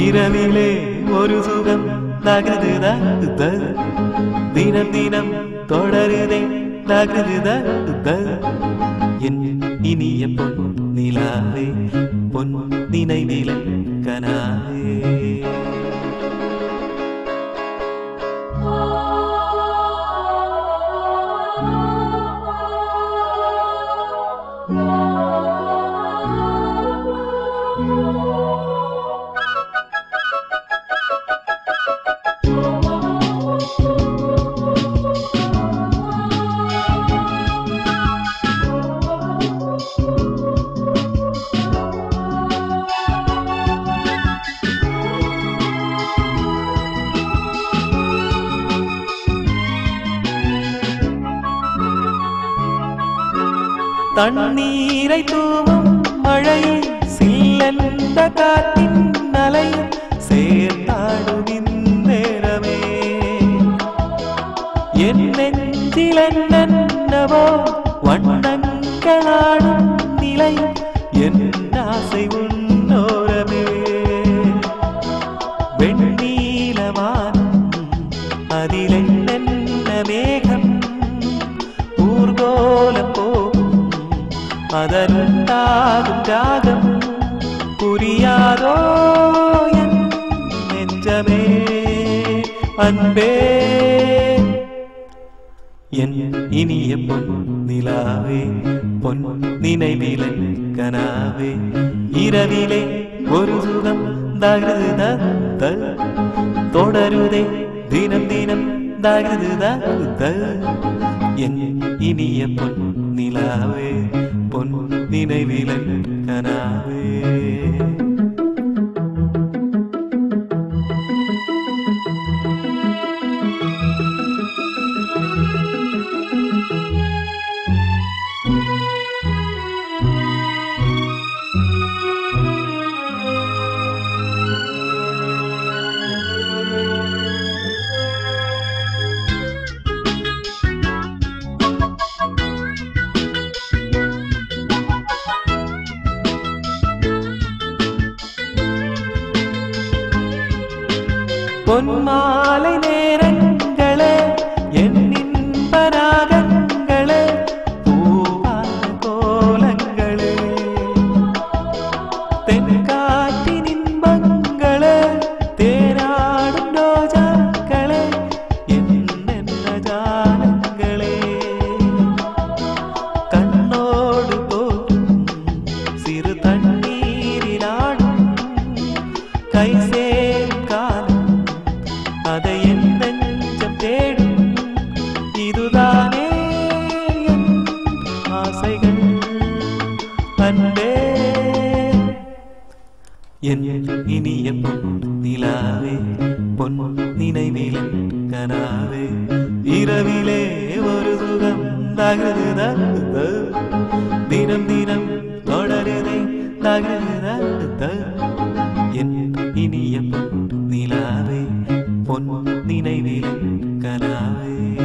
இரவிலே ஒரு சுகம் தகுதுத தினம் தினம் தொடருதே தகுதுத என் இனிய பொன் நிலாவே பொன் நினைவிலே கனாவே தண்ணீரை தூவும் மழையில் சில்லென்ற காற்றின் அலை சேர்த்தாடும் இந்நேரமே என் நெஞ்சில் என்னவோ வண்ணங்களாடும் நிலை என் ஆசை உன்னோரமே வெண்ணீலவானம் அதில் என்ன மேகம் ஊர்கோலம் அதனுண்டாகும் ராகம் புரியாதோ என் நெஞ்சமே அன்பே என் இனிய பொன் நிலாவே பொன் நினைவிலே கனாவே இரவிலே ஒரு சுகம் தகுதுத தொடருதே தினம் தினம் தகுதுத என் இனிய பொன் நிலாவே பொன் நினைவிலே கனாவே பொன்மாலை நேரங்களே என் இன்பராகங்களே பூவான கோலங்களே தென்காற்றின் இன்பங்களே தேராடும் ரோஜாக்களே என்னென்ன ஜாலங்களே கண்ணோடு போடும் சிறு தண்ணீரிலாடும் கை சேரும் காலம் அதை என் நெஞ்சம் தேடும் இதுதானே என் ஆசைகள் அன்பே என் இனிய பொன் நிலாவே பொன் நினைவிலே கனாவே இரவிலே ஒரு சுகம் தகுதுத தினம் தினம் தொடருதே தகுதுத என் இனிய பொன் நிலாவே பொன் நினைவிலே கனாவே